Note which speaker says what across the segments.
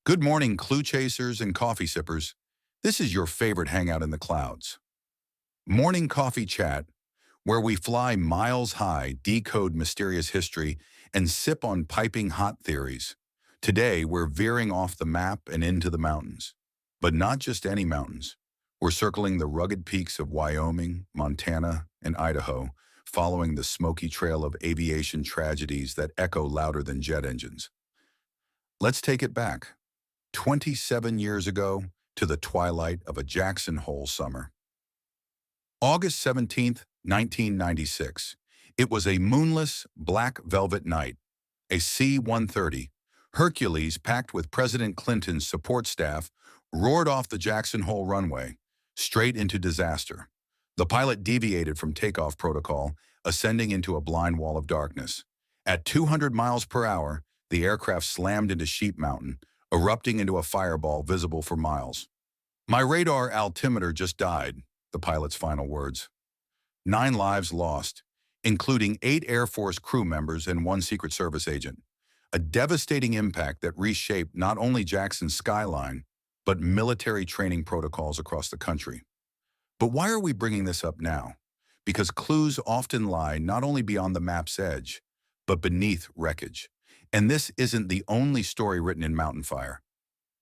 Speaker 1: Good morning, clue chasers and coffee sippers. This is your favorite hangout in the clouds. Morning Coffee Chat, where we fly miles high, decode mysterious history, and sip on piping hot theories. Today, we're veering off the map and into the mountains. But not just any mountains. We're circling the rugged peaks of Wyoming, Montana, and Idaho, following the smoky trail of aviation tragedies that echo louder than jet engines. Let's take it back. 27 years ago to the twilight of a Jackson Hole summer. August 17th, 1996. It was a moonless, black velvet night. A C-130, Hercules packed with President Clinton's support staff, roared off the Jackson Hole runway, straight into disaster. The pilot deviated from takeoff protocol, ascending into a blind wall of darkness. At 200 miles per hour, the aircraft slammed into Sheep Mountain, erupting into a fireball visible for miles. "My radar altimeter just died," the pilot's final words. 9 lives lost, including 8 Air Force crew members and 1 Secret Service agent. A devastating impact that reshaped not only Jackson's skyline, but military training protocols across the country. But why are we bringing this up now? Because clues often lie not only beyond the map's edge, but beneath wreckage. And this isn't the only story written in Mountain Fire.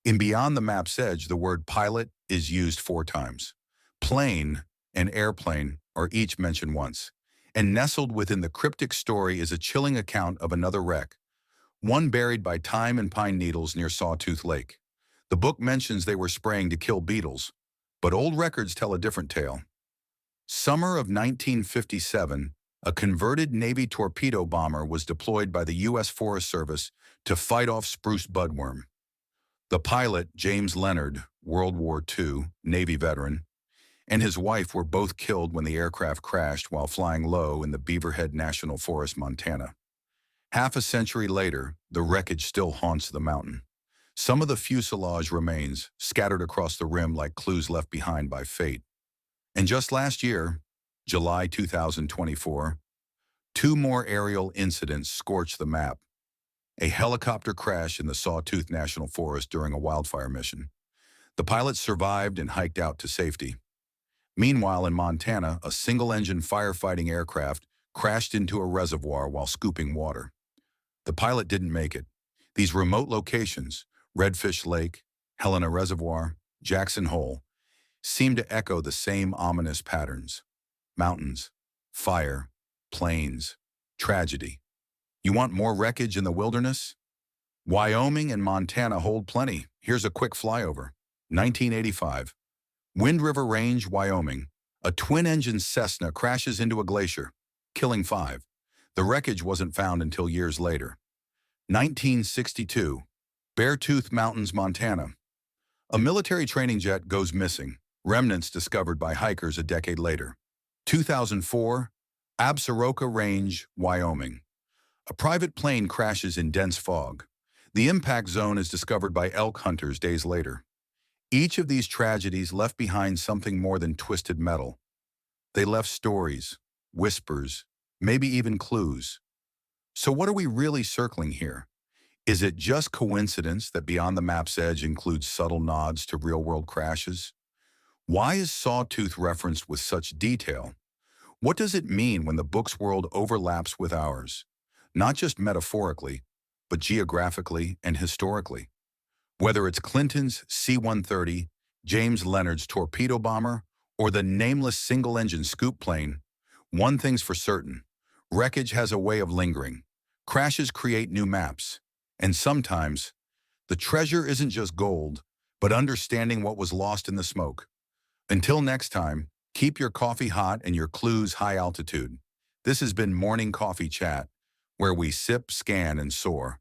Speaker 1: In Beyond the Map's Edge, the word pilot is used 4 times. Plane and airplane are each mentioned once. And nestled within the cryptic story is a chilling account of another wreck, one buried by time and pine needles near Sawtooth Lake. The book mentions they were spraying to kill beetles, but old records tell a different tale. Summer of 1957, a converted Navy torpedo bomber was deployed by the U.S. Forest Service to fight off spruce budworm. The pilot, James Leonard, World War II, Navy veteran, and his wife were both killed when the aircraft crashed while flying low in the Beaverhead National Forest, Montana. Half a century later, the wreckage still haunts the mountain. Some of the fuselage remains, scattered across the rim like clues left behind by fate. And just last year, July 2024, 2 more aerial incidents scorched the map. A helicopter crash in the Sawtooth National Forest during a wildfire mission. The pilots survived and hiked out to safety. Meanwhile, in Montana, a single-engine firefighting aircraft crashed into a reservoir while scooping water. The pilot didn't make it. These remote locations, Redfish Lake, Helena Reservoir, Jackson Hole, seem to echo the same ominous patterns. Mountains, fire, plains, tragedy. You want more wreckage in the wilderness? Wyoming and Montana hold plenty. Here's a quick flyover. 1985. Wind River Range, Wyoming. A twin-engine Cessna crashes into a glacier, killing 5. The wreckage wasn't found until years later. 1962. Beartooth Mountains, Montana. A military training jet goes missing, remnants discovered by hikers a decade later. 2004, Absaroka Range, Wyoming. A private plane crashes in dense fog. The impact zone is discovered by elk hunters days later. Each of these tragedies left behind something more than twisted metal. They left stories, whispers, maybe even clues. So what are we really circling here? Is it just coincidence that Beyond the Map's Edge includes subtle nods to real-world crashes? Why is Sawtooth referenced with such detail? What does it mean when the book's world overlaps with ours? Not just metaphorically, but geographically and historically. Whether it's Clinton's C-130, James Leonard's torpedo bomber, or the nameless single-engine scoop plane, one thing's for certain: wreckage has a way of lingering. Crashes create new maps. And sometimes, the treasure isn't just gold, but understanding what was lost in the smoke. Until next time, keep your coffee hot and your clues high altitude. This has been Morning Coffee Chat, where we sip, scan, and soar.